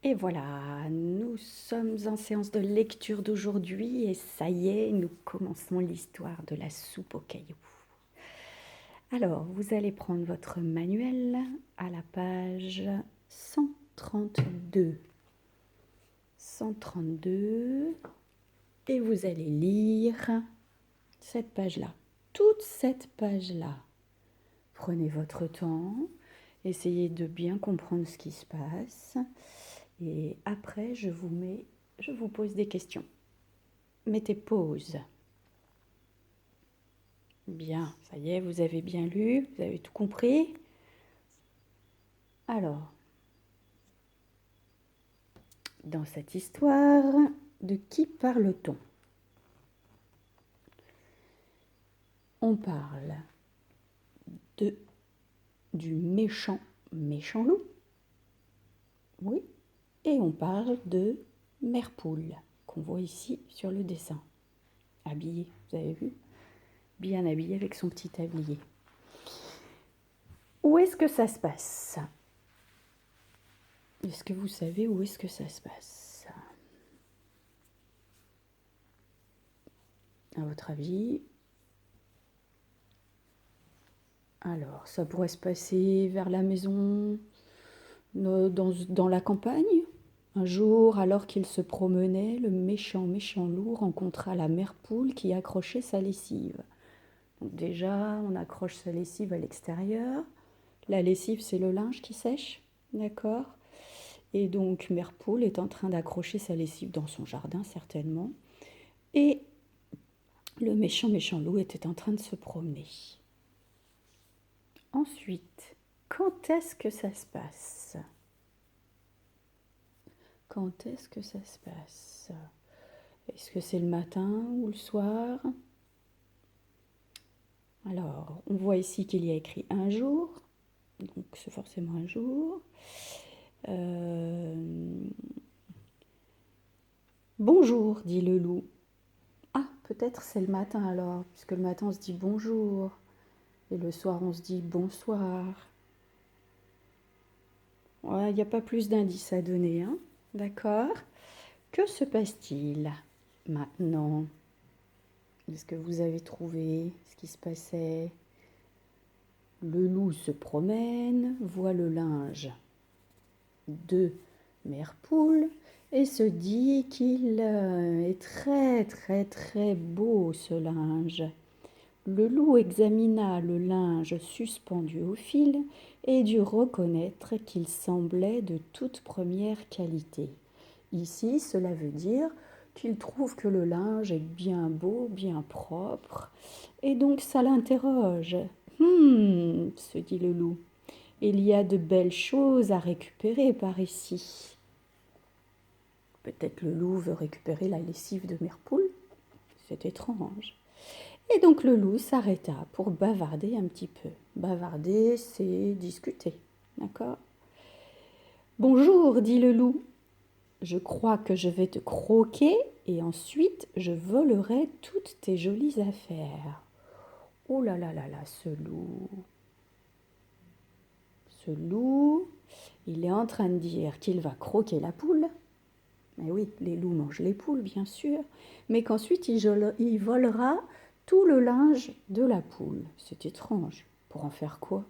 Et voilà, nous sommes en séance de lecture d'aujourd'hui et ça y est, nous commençons l'histoire de la soupe aux cailloux. Alors, vous allez prendre votre manuel à la page 132. 132 et vous allez lire cette page-là, toute cette page-là. Prenez votre temps, essayez de bien comprendre ce qui se passe. Et après, je vous pose des questions. Mettez pause. Bien, ça y est, vous avez bien lu, vous avez tout compris. Alors, dans cette histoire, de qui parle-t-on? On parle du méchant loup. Oui. Et on parle de Mère Poule, qu'on voit ici sur le dessin. Habillée, vous avez vu? Bien habillée avec son petit tablier. Où est-ce que ça se passe? Est-ce que vous savez où est-ce que ça se passe? À votre avis? Alors, ça pourrait se passer vers la maison, dans la campagne. Un jour, alors qu'il se promenait, le méchant loup rencontra la mère poule qui accrochait sa lessive. Donc déjà, on accroche sa lessive à l'extérieur. La lessive, c'est le linge qui sèche, d'accord? Et donc, mère poule est en train d'accrocher sa lessive dans son jardin, certainement. Et le méchant loup était en train de se promener. Ensuite, quand est-ce que ça se passe? Quand est-ce que ça se passe? Est-ce que c'est le matin ou le soir? Alors, on voit ici qu'il y a écrit un jour, donc c'est forcément un jour. Bonjour, dit le loup. Ah, peut-être c'est le matin alors, puisque le matin on se dit bonjour, et le soir on se dit bonsoir. Ouais, il n'y a pas plus d'indices à donner, hein? D'accord? Que se passe-t-il maintenant? Est-ce que vous avez trouvé ce qui se passait? Le loup se promène, voit le linge de Mère Poule et se dit qu'il est très très très beau ce linge. Le loup examina le linge suspendu au fil et dut reconnaître qu'il semblait de toute première qualité. Ici, cela veut dire qu'il trouve que le linge est bien beau, bien propre, et donc ça l'interroge. Se dit le loup, il y a de belles choses à récupérer par ici. Peut-être le loup veut récupérer la lessive de Mère Poule. C'est étrange. Et donc le loup s'arrêta pour bavarder un petit peu. Bavarder, c'est discuter, d'accord? Bonjour, dit le loup. Je crois que je vais te croquer et ensuite je volerai toutes tes jolies affaires. Oh là là là là, ce loup. Ce loup, il est en train de dire qu'il va croquer la poule. Mais oui, les loups mangent les poules, bien sûr. Mais qu'ensuite il volera tout le linge de la poule. C'est étrange. Pour en faire quoi?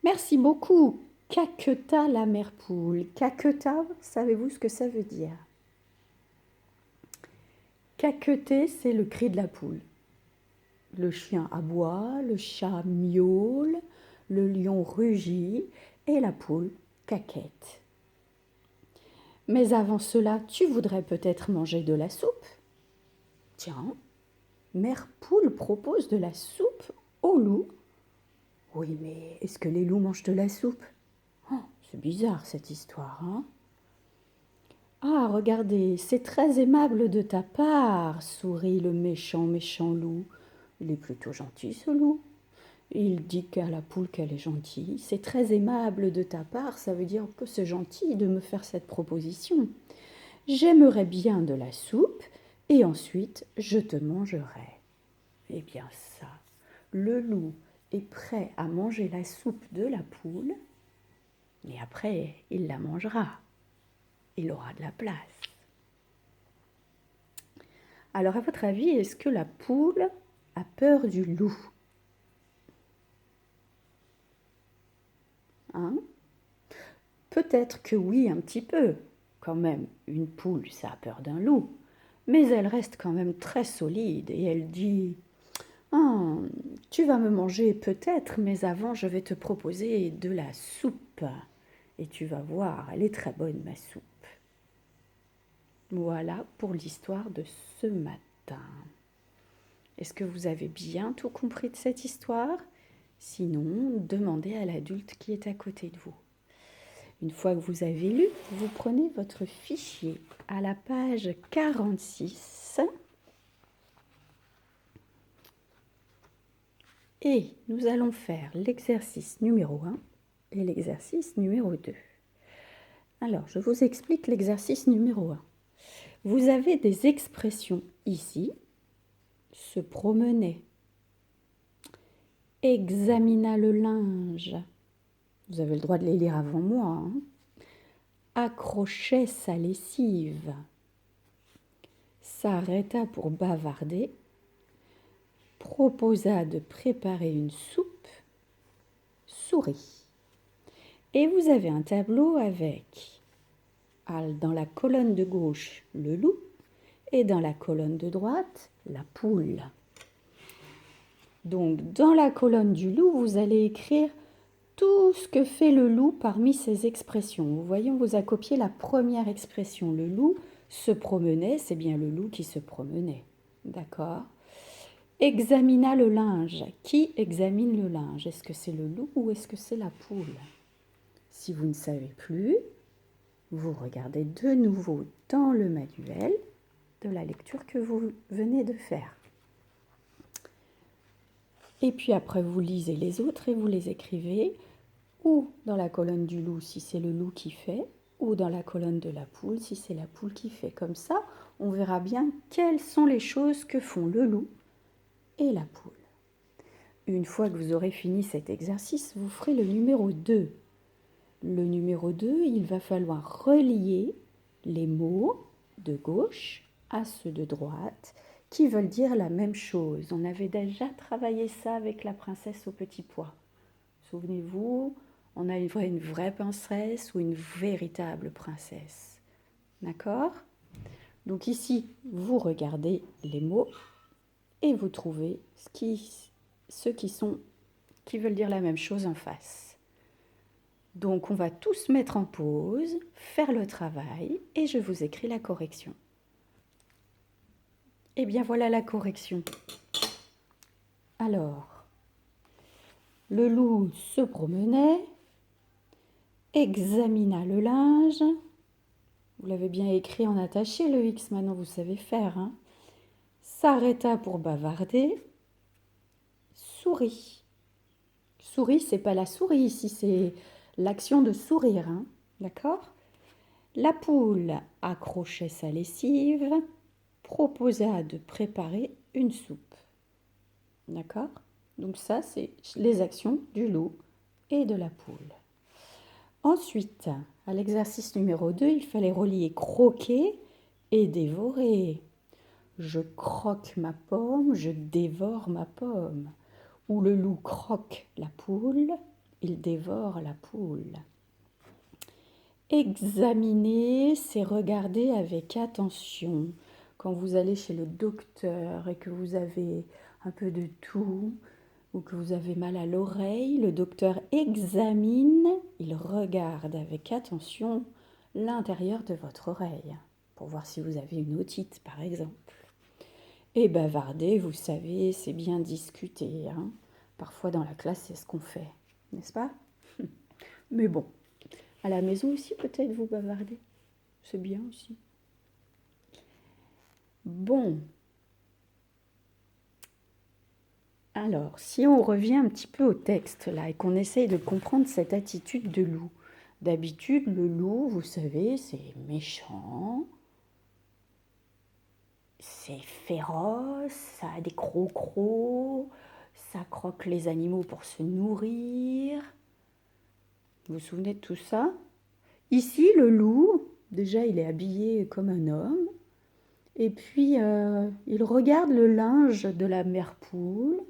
Merci beaucoup, caqueta la mère poule. Caqueta, savez-vous ce que ça veut dire? Caqueter, c'est le cri de la poule. Le chien aboie, le chat miaule, le lion rugit et la poule caquette. Mais avant cela, tu voudrais peut-être manger de la soupe? Tiens, Mère Poule propose de la soupe au loup. Oui, mais est-ce que les loups mangent de la soupe? Oh, c'est bizarre cette histoire, hein? Ah, regardez, c'est très aimable de ta part, sourit le méchant loup. Il est plutôt gentil, ce loup. Il dit à la poule qu'elle est gentille. C'est très aimable de ta part, ça veut dire que c'est gentil de me faire cette proposition. J'aimerais bien de la soupe et ensuite je te mangerai. Eh bien ça, le loup est prêt à manger la soupe de la poule Mais après, il la mangera. Il aura de la place. Alors, à votre avis, est-ce que la poule a peur du loup? Hein? Peut-être que oui, un petit peu. Quand même, une poule, ça a peur d'un loup. Mais elle reste quand même très solide et elle dit: ah, tu vas me manger peut-être, mais avant je vais te proposer de la soupe. Et tu vas voir, elle est très bonne ma soupe. Voilà pour l'histoire de ce matin. Est-ce que vous avez bien tout compris de cette histoire? Sinon, demandez à l'adulte qui est à côté de vous. Une fois que vous avez lu, vous prenez votre fichier à la page 46 et nous allons faire l'exercice numéro 1 et l'exercice numéro 2. Alors, je vous explique l'exercice numéro 1. Vous avez des expressions ici: se promenait, examina le linge. Vous avez le droit de les lire avant moi. Hein. Accrochait sa lessive. S'arrêta pour bavarder. Proposa de préparer une soupe. Sourit. Et vous avez un tableau avec, dans la colonne de gauche, le loup et dans la colonne de droite, la poule. Donc, dans la colonne du loup, vous allez écrire tout ce que fait le loup parmi ces expressions. Vous voyez, on vous a copié la première expression. Le loup se promenait, c'est bien le loup qui se promenait. D'accord? Examina le linge. Qui examine le linge? Est-ce que c'est le loup ou est-ce que c'est la poule? Si vous ne savez plus, vous regardez de nouveau dans le manuel de la lecture que vous venez de faire. Et puis après, vous lisez les autres et vous les écrivez, ou dans la colonne du loup si c'est le loup qui fait, ou dans la colonne de la poule si c'est la poule qui fait. Comme ça, on verra bien quelles sont les choses que font le loup et la poule. Une fois que vous aurez fini cet exercice, vous ferez le numéro 2. Le numéro 2, il va falloir relier les mots de gauche à ceux de droite qui veulent dire la même chose. On avait déjà travaillé ça avec la princesse au petit pois. Souvenez-vous, on a une vraie princesse ou une véritable princesse. D'accord? Donc ici, vous regardez les mots et vous trouvez ceux qui veulent dire la même chose en face. Donc on va tous mettre en pause, faire le travail et je vous écris la correction. Eh bien voilà la correction. Alors, le loup se promenait, examina le linge. Vous l'avez bien écrit en attaché le X, maintenant vous savez faire. Hein. S'arrêta pour bavarder, sourit. Sourit, c'est pas la souris ici, c'est l'action de sourire. Hein. D'accord? La poule accrochait sa lessive, proposa de préparer une soupe. D'accord? Donc ça, c'est les actions du loup et de la poule. Ensuite, à l'exercice numéro 2, il fallait relier croquer et dévorer. Je croque ma pomme, je dévore ma pomme. Ou le loup croque la poule, il dévore la poule. Examiner, c'est regarder avec attention. Quand vous allez chez le docteur et que vous avez un peu de toux ou que vous avez mal à l'oreille, le docteur examine, il regarde avec attention l'intérieur de votre oreille pour voir si vous avez une otite par exemple. Et bavarder, vous savez, c'est bien discuter. Hein. Parfois dans la classe, c'est ce qu'on fait, n'est-ce pas? Mais bon. À la maison aussi, peut-être, vous bavardez. C'est bien aussi. Bon. Alors, si on revient un petit peu au texte, là, et qu'on essaye de comprendre cette attitude de loup. D'habitude, le loup, vous savez, c'est méchant, c'est féroce, ça a des crocs-crocs, ça croque les animaux pour se nourrir. Vous vous souvenez de tout ça? Ici, le loup, déjà, il est habillé comme un homme. Et puis, il regarde le linge de la mère poule.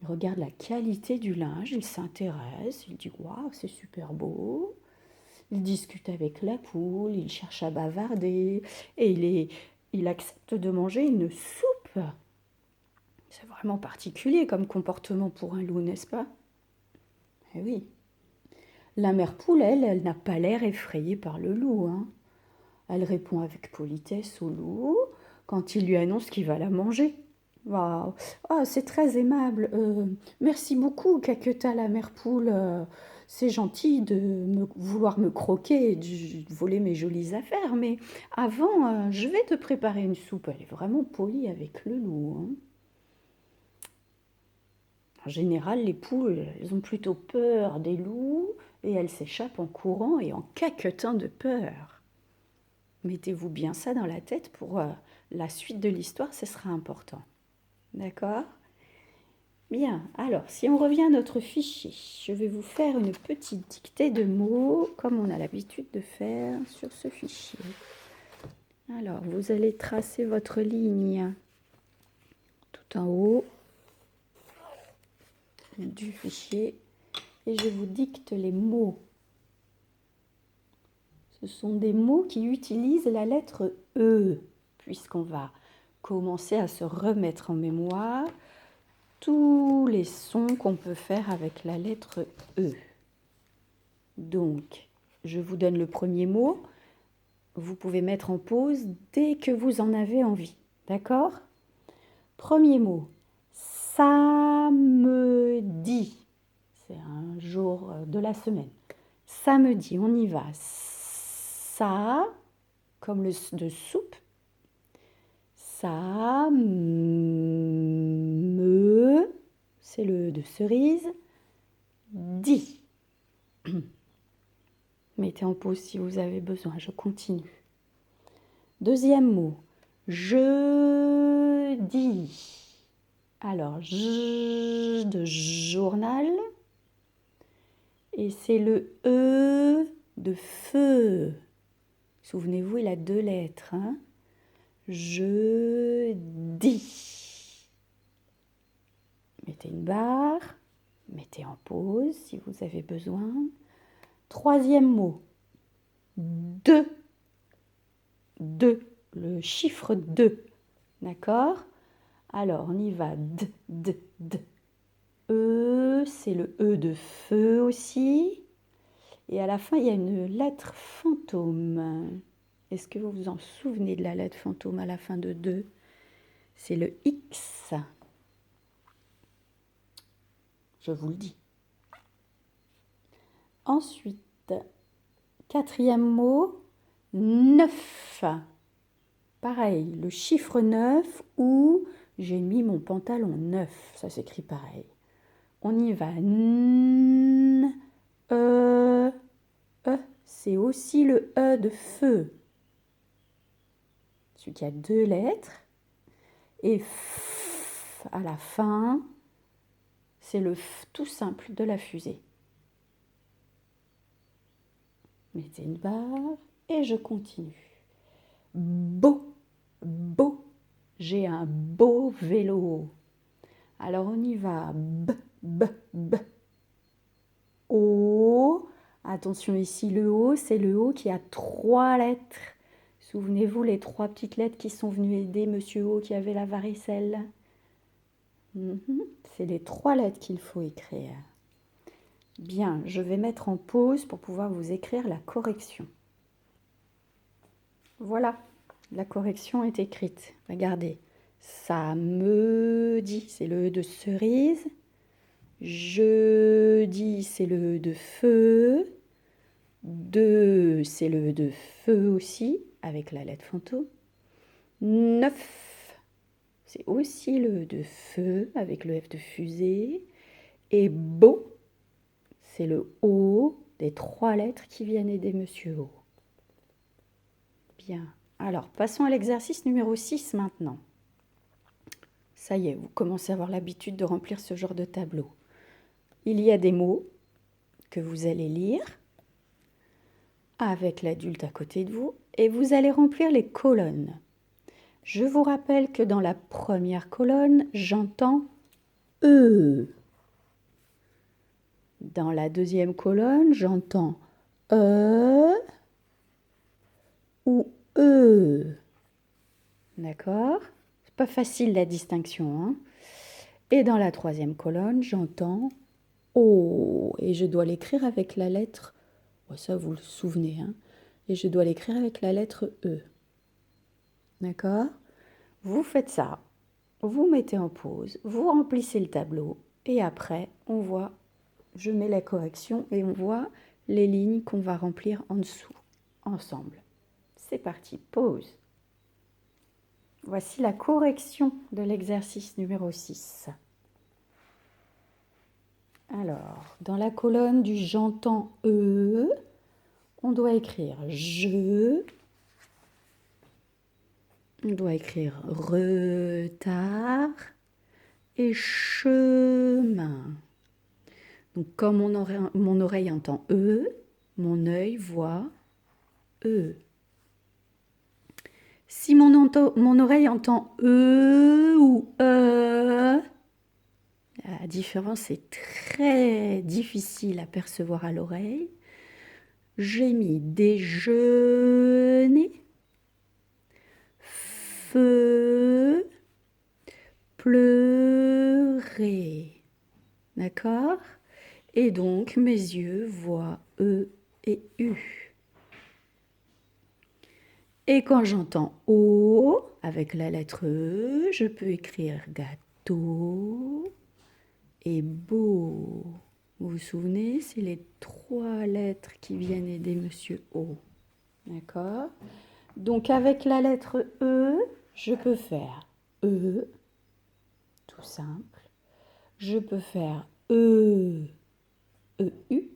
Il regarde la qualité du linge, il s'intéresse, il dit waouh, c'est super beau. Il discute avec la poule, il cherche à bavarder et il accepte de manger une soupe. C'est vraiment particulier comme comportement pour un loup, n'est-ce pas? Eh oui. La mère poule, elle n'a pas l'air effrayée par le loup, hein. Elle répond avec politesse au loup quand il lui annonce qu'il va la manger. Waouh! Ah, c'est très aimable. Merci beaucoup, Caqueta la mère poule. C'est gentil de vouloir me croquer et de voler mes jolies affaires, mais avant, je vais te préparer une soupe. Elle est vraiment polie avec le loup, hein. En général, les poules, elles ont plutôt peur des loups et elles s'échappent en courant et en caquetant de peur. Mettez-vous bien ça dans la tête pour la suite de l'histoire, ce sera important. D'accord? Bien, alors si on revient à notre fichier, je vais vous faire une petite dictée de mots comme on a l'habitude de faire sur ce fichier. Alors, vous allez tracer votre ligne tout en haut du fichier et je vous dicte les mots. Ce sont des mots qui utilisent la lettre E, puisqu'on va commencer à se remettre en mémoire tous les sons qu'on peut faire avec la lettre E. Donc, je vous donne le premier mot. Vous pouvez mettre en pause dès que vous en avez envie. D'accord? Premier mot, samedi. C'est un jour de la semaine. Samedi, on y va. Ça, comme le de soupe. Ça, me, c'est le de cerise. Dit. Mettez en pause si vous avez besoin, je continue. Deuxième mot, jeudi. Alors, J de journal. Et c'est le E de feu. Souvenez-vous, il a 2 lettres. Hein? Jeudi. Mettez une barre. Mettez en pause si vous avez besoin. Troisième mot. 2. 2. Le chiffre 2. D'accord? Alors, on y va. D, D, D. E, c'est le E de feu aussi. Et à la fin, il y a une lettre fantôme. Est-ce que vous vous en souvenez de la lettre fantôme à la fin de 2? C'est le X. Je vous le dis. Ensuite, quatrième mot, 9. Pareil, le chiffre 9 ou j'ai mis mon pantalon 9. Ça s'écrit pareil. On y va. N, E, E. C'est aussi le E de feu. Celui qui a 2 lettres. Et F à la fin, c'est le F tout simple de la fusée. Mettez une barre et je continue. Beau, beau, j'ai un beau vélo. Alors on y va. B, B, B. O. Attention ici, le O, c'est le O qui a 3 lettres. Souvenez-vous les 3 petites lettres qui sont venues aider Monsieur O qui avait la varicelle. C'est les 3 lettres qu'il faut écrire. Bien, je vais mettre en pause pour pouvoir vous écrire la correction. Voilà, la correction est écrite. Regardez. Samedi, c'est le E de cerise. Jeudi, c'est le E de feu. 2, c'est le E de feu aussi, avec la lettre fantôme. 9, c'est aussi le E de feu, avec le F de fusée. Et beau, c'est le O des 3 lettres qui viennent aider Monsieur O. Bien. Alors, passons à l'exercice numéro 6 maintenant. Ça y est, vous commencez à avoir l'habitude de remplir ce genre de tableau. Il y a des mots que vous allez lire avec l'adulte à côté de vous et vous allez remplir les colonnes. Je vous rappelle que dans la première colonne, j'entends E. Dans la deuxième colonne, j'entends E ou E. D'accord? C'est pas facile la distinction, hein? Et dans la troisième colonne, j'entends O. Et je dois l'écrire avec la lettre, ça vous le souvenez, hein? Et je dois l'écrire avec la lettre E. D'accord? Vous faites ça, vous mettez en pause, vous remplissez le tableau et après, on voit, je mets la correction et on voit les lignes qu'on va remplir en dessous, ensemble. C'est parti, pause. Voici la correction de l'exercice numéro 6. Alors, dans la colonne du j'entends E, on doit écrire je, on doit écrire retard et chemin. Donc, comme mon oreille entend E, mon œil voit E. Si mon oreille entend E ou E, la différence est très difficile à percevoir à l'oreille. J'ai mis déjeuner, feu, pleurer. D'accord? Et donc, mes yeux voient E et U. Et quand j'entends O, avec la lettre E, je peux écrire gâteau et beau. Vous vous souvenez, c'est les 3 lettres qui viennent aider Monsieur O. D'accord? Donc, avec la lettre E, je peux faire E, tout simple. Je peux faire E, EU.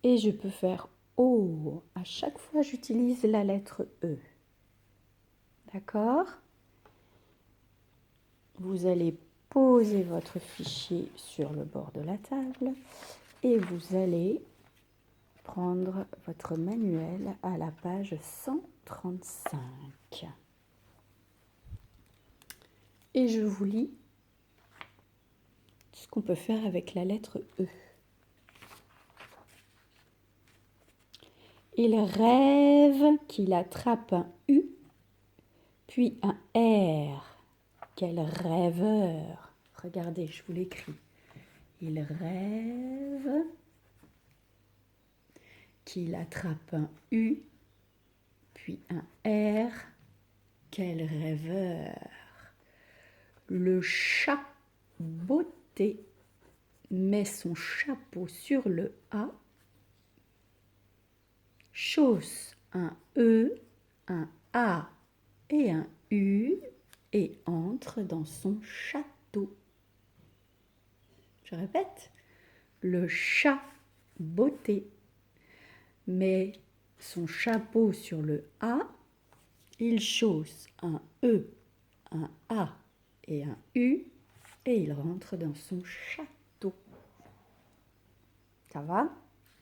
Et je peux faire O. À chaque fois, j'utilise la lettre E. D'accord? Vous allez poser votre fichier sur le bord de la table et vous allez prendre votre manuel à la page 135. Et je vous lis ce qu'on peut faire avec la lettre E. Il rêve qu'il attrape un U, puis un R. Quel rêveur! Regardez, je vous l'écris. Il rêve qu'il attrape un U, puis un R. Quel rêveur! Le chat botté met son chapeau sur le A, chausse un E, un A et un U et entre dans son château. Je répète, le chat botté met son chapeau sur le A, il chausse un E, un A et un U et il rentre dans son château. Ça va?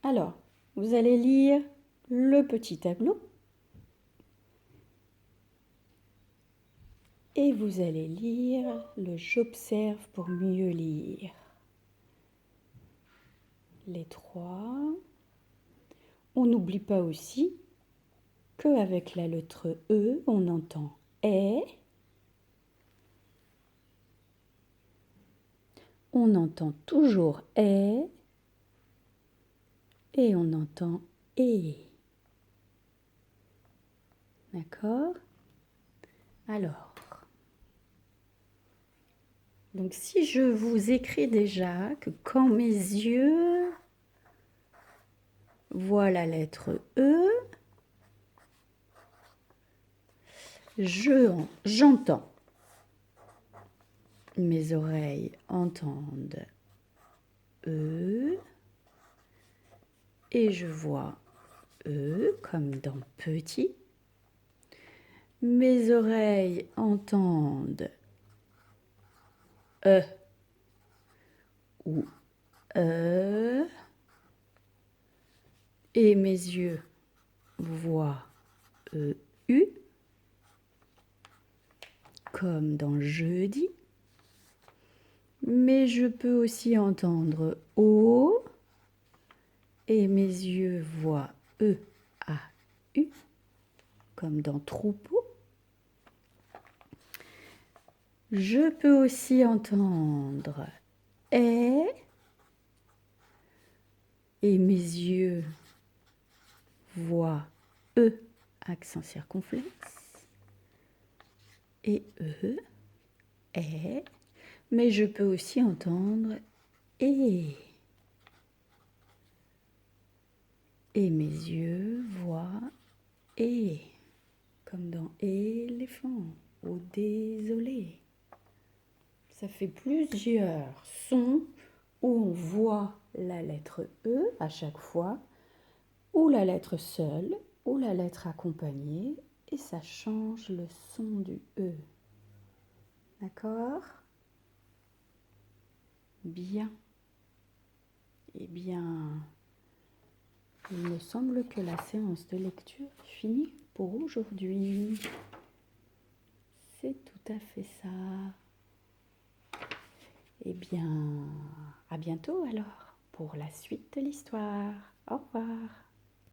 Alors, vous allez lire le petit tableau et vous allez lire le j'observe pour mieux lire. Les 3. On n'oublie pas aussi qu'avec la lettre E, on entend est, on entend toujours est et on entend et. D'accord? Alors, donc si je vous écris déjà que quand mes yeux voient la lettre E, j'entends. Mes oreilles entendent E et je vois E comme dans petit. Mes oreilles entendent E ou E Et mes yeux voient EU, comme dans jeudi. Mais je peux aussi entendre O. Et mes yeux voient EAU, comme dans troupeau. Je peux aussi entendre E. Et mes yeux voient E, accent circonflexe. Et E, E. Mais je peux aussi entendre E. Et mes yeux voient E, comme dans éléphant ou désolé. Ça fait plusieurs sons où on voit la lettre E à chaque fois, ou la lettre seule, ou la lettre accompagnée, et ça change le son du E. D'accord? Bien. Eh bien, il me semble que la séance de lecture finit pour aujourd'hui. C'est tout à fait ça. Eh bien, à bientôt alors pour la suite de l'histoire. Au revoir.